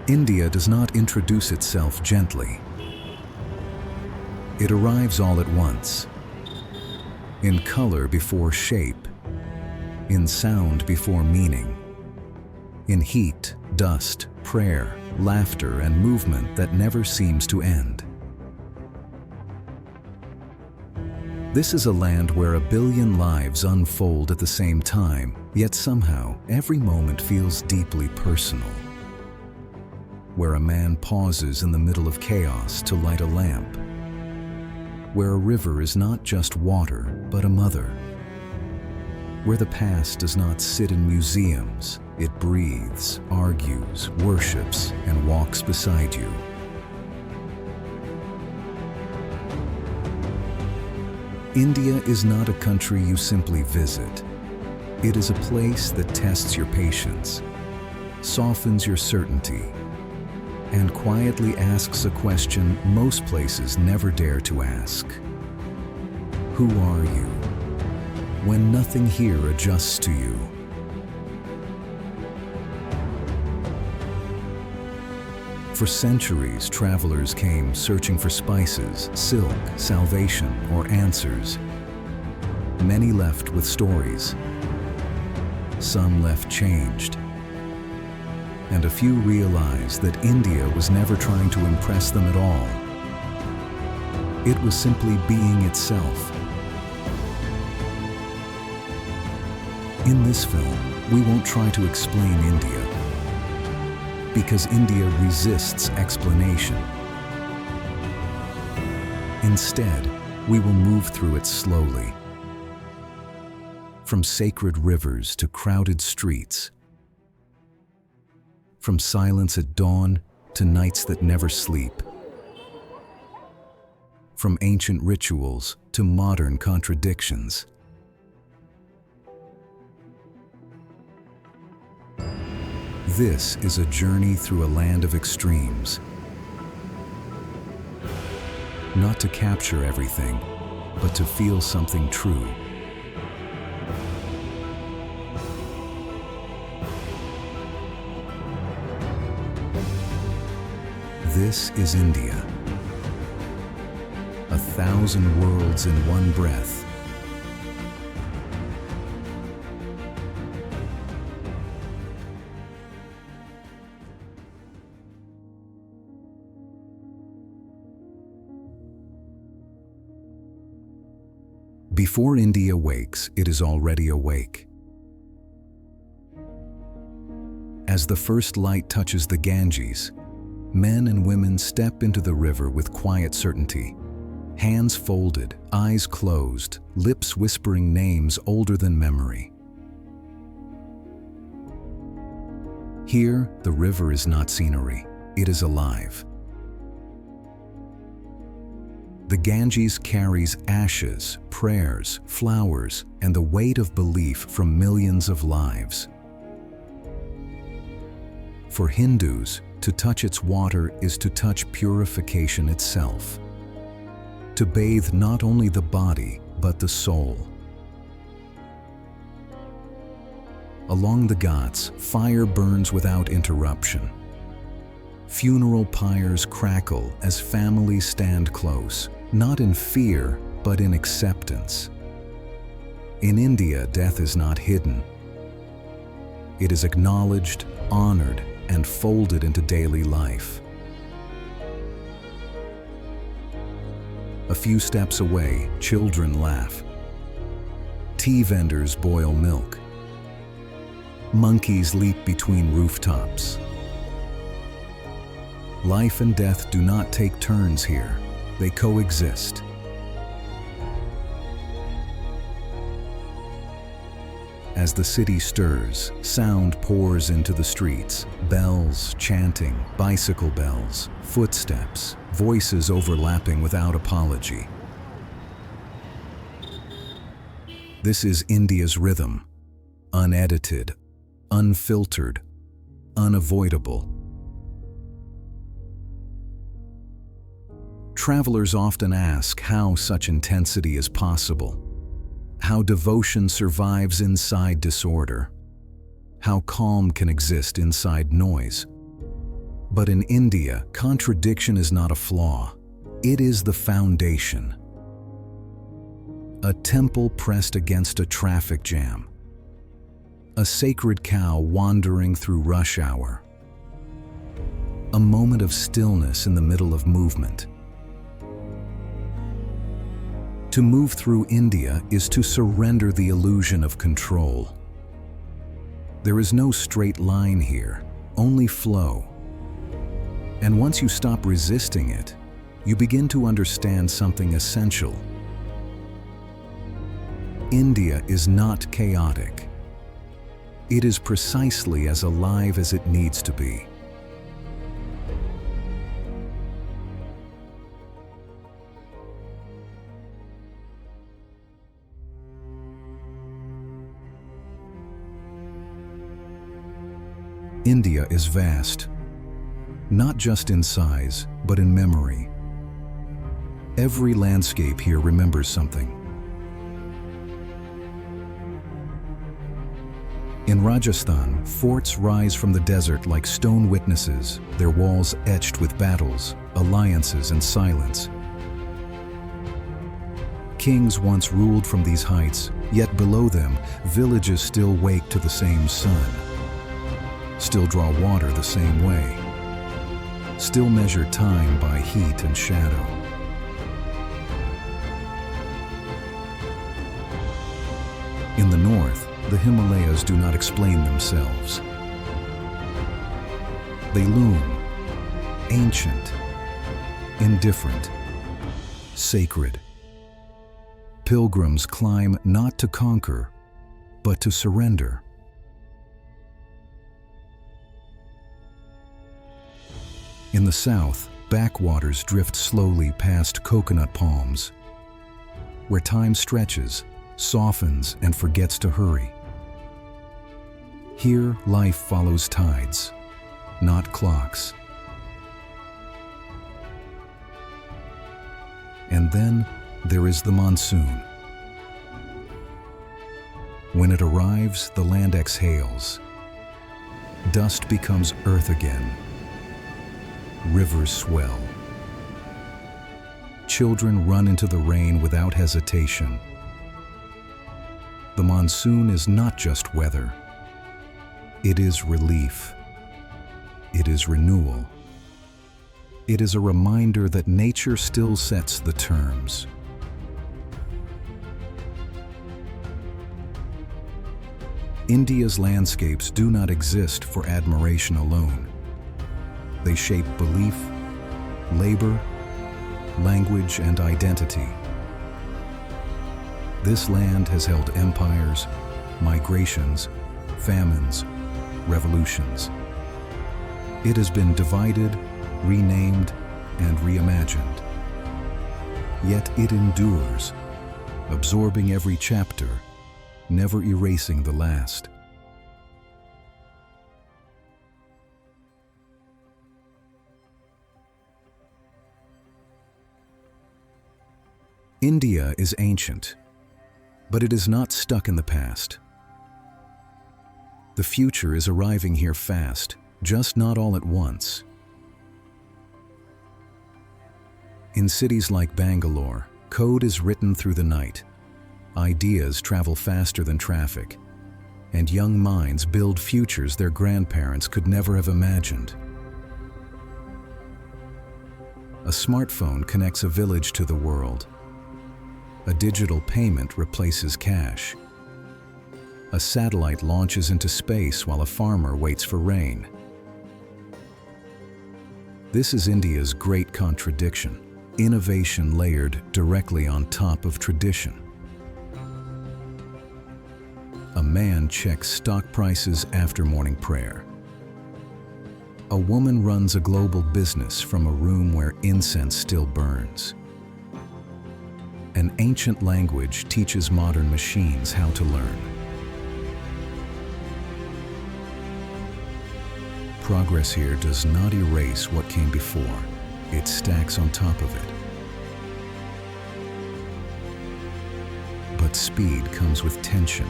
India does not introduce itself gently. It arrives all at once, in color before shape, in sound before meaning, in heat, dust, prayer, laughter, and movement that never seems to end. This is a land where 1 billion lives unfold at the same time, yet somehow every moment feels deeply personal. Where a man pauses in the middle of chaos to light a lamp. Where a river is not just water, but a mother. Where the past does not sit in museums, it breathes, argues, worships, and walks beside you. India is not a country you simply visit. It is a place that tests your patience, softens your certainty, and quietly asks a question most places never dare to ask. Who are you? When nothing here adjusts to you. For centuries, travelers came searching for spices, silk, salvation, or answers. Many left with stories. Some left changed. And a few realized that India was never trying to impress them at all. It was simply being itself. In this film, we won't try to explain India, because India resists explanation. Instead, we will move through it slowly. From sacred rivers to crowded streets, from silence at dawn to nights that never sleep, from ancient rituals to modern contradictions. This is a journey through a land of extremes. Not to capture everything, but to feel something true. This is India. 1,000 worlds in one breath. Before India wakes, it is already awake. As the first light touches the Ganges, men and women step into the river with quiet certainty, hands folded, eyes closed, lips whispering names older than memory. Here, the river is not scenery, it is alive. The Ganges carries ashes, prayers, flowers, and the weight of belief from millions of lives. For Hindus, to touch its water is to touch purification itself. To bathe not only the body, but the soul. Along the Ghats, fire burns without interruption. Funeral pyres crackle as families stand close, not in fear, but in acceptance. In India, death is not hidden. It is acknowledged, honored, and folded into daily life. A few steps away, children laugh. Tea vendors boil milk. Monkeys leap between rooftops. Life and death do not take turns here. They coexist. As the city stirs, sound pours into the streets. Bells chanting, bicycle bells, footsteps, voices overlapping without apology. This is India's rhythm, unedited, unfiltered, unavoidable. Travelers often ask how such intensity is possible, how devotion survives inside disorder, how calm can exist inside noise. But in India, contradiction is not a flaw. It is the foundation. A temple pressed against a traffic jam. A sacred cow wandering through rush hour. A moment of stillness in the middle of movement. To move through India is to surrender the illusion of control. There is no straight line here, only flow. And once you stop resisting it, you begin to understand something essential. India is not chaotic. It is precisely as alive as it needs to be. India is vast, not just in size, but in memory. Every landscape here remembers something. In Rajasthan, forts rise from the desert like stone witnesses, their walls etched with battles, alliances, and silence. Kings once ruled from these heights, yet below them, villages still wake to the same sun. Still draw water the same way. Still measure time by heat and shadow. In the north, the Himalayas do not explain themselves. They loom, ancient, indifferent, sacred. Pilgrims climb not to conquer, but to surrender. In the south, backwaters drift slowly past coconut palms, where time stretches, softens, and forgets to hurry. Here, life follows tides, not clocks. And then there is the monsoon. When it arrives, the land exhales. Dust becomes earth again. Rivers swell. Children run into the rain without hesitation. The monsoon is not just weather. It is relief. It is renewal. It is a reminder that nature still sets the terms. India's landscapes do not exist for admiration alone. They shape belief, labor, language, and identity. This land has held empires, migrations, famines, revolutions. It has been divided, renamed, and reimagined. Yet it endures, absorbing every chapter, never erasing the last. India is ancient, but it is not stuck in the past. The future is arriving here fast, just not all at once. In cities like Bangalore, code is written through the night. Ideas travel faster than traffic, and young minds build futures their grandparents could never have imagined. A smartphone connects a village to the world. A digital payment replaces cash. A satellite launches into space while a farmer waits for rain. This is India's great contradiction, innovation layered directly on top of tradition. A man checks stock prices after morning prayer. A woman runs a global business from a room where incense still burns. An ancient language teaches modern machines how to learn. Progress here does not erase what came before. It stacks on top of it. But speed comes with tension.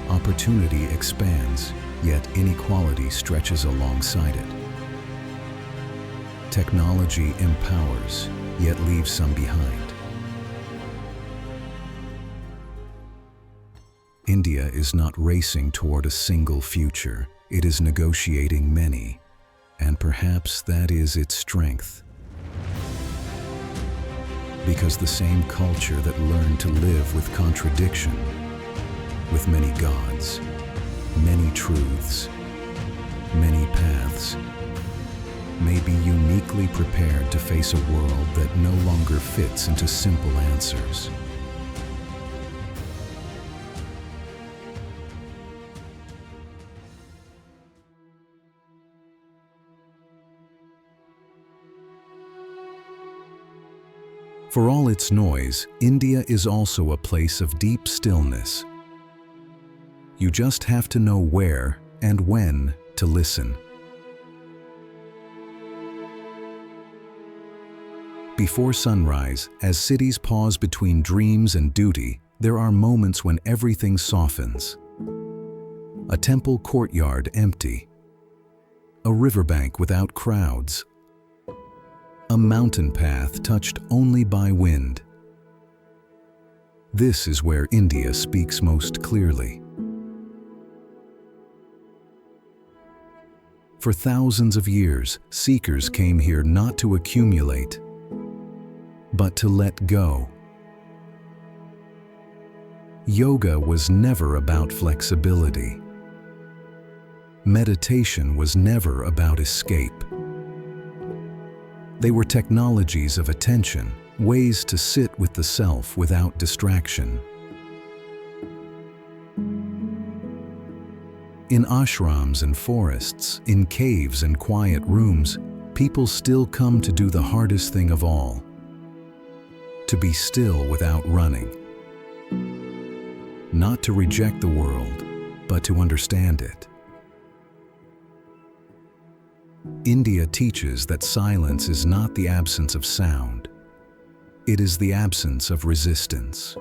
Opportunity expands, yet inequality stretches alongside it. Technology empowers, yet leaves some behind. India is not racing toward a single future. It is negotiating many, and perhaps that is its strength. Because the same culture that learned to live with contradiction, with many gods, many truths, many paths, may be uniquely prepared to face a world that no longer fits into simple answers. For all its noise, India is also a place of deep stillness. You just have to know where and when to listen. Before sunrise, as cities pause between dreams and duty, there are moments when everything softens. A temple courtyard empty. A riverbank without crowds. A mountain path touched only by wind. This is where India speaks most clearly. For thousands of years, seekers came here not to accumulate, but to let go. Yoga was never about flexibility. Meditation was never about escape. They were technologies of attention, ways to sit with the self without distraction. In ashrams and forests, in caves and quiet rooms, people still come to do the hardest thing of all: to be still without running. Not to reject the world, but to understand it. India teaches that silence is not the absence of sound. It is the absence of resistance.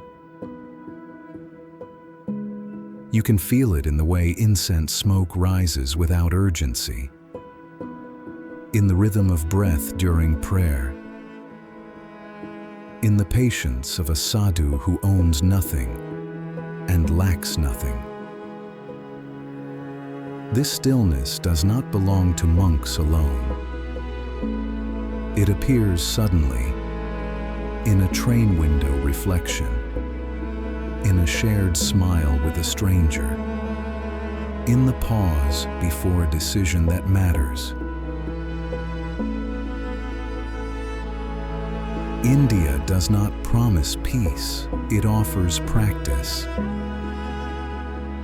You can feel it in the way incense smoke rises without urgency, in the rhythm of breath during prayer, in the patience of a sadhu who owns nothing and lacks nothing. This stillness does not belong to monks alone. It appears suddenly, in a train window reflection, in a shared smile with a stranger, in the pause before a decision that matters. India does not promise peace, it offers practice.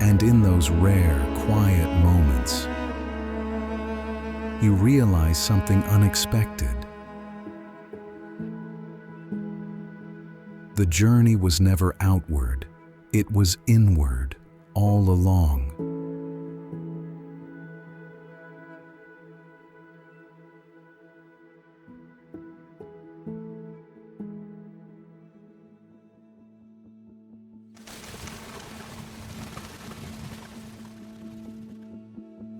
And in those rare, quiet moments, you realize something unexpected. The journey was never outward, it was inward, all along.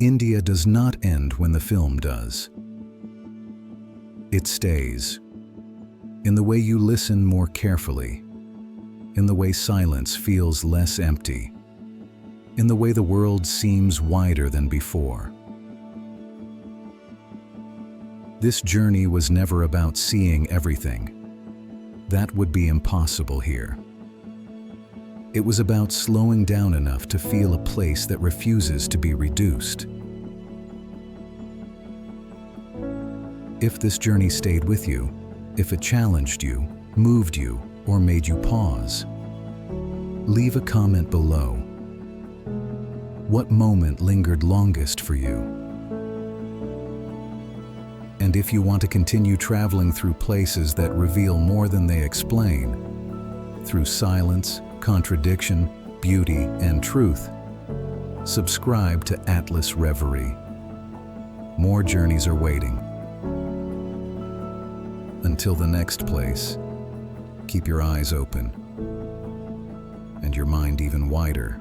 India does not end when the film does. It stays. In the way you listen more carefully, in the way silence feels less empty, in the way the world seems wider than before. This journey was never about seeing everything. That would be impossible here. It was about slowing down enough to feel a place that refuses to be reduced. If this journey stayed with you, if it challenged you, moved you, or made you pause, leave a comment below. What moment lingered longest for you? And if you want to continue traveling through places that reveal more than they explain, through silence, contradiction, beauty, and truth, subscribe to Atlas Reverie. More journeys are waiting. Until the next place, keep your eyes open and your mind even wider.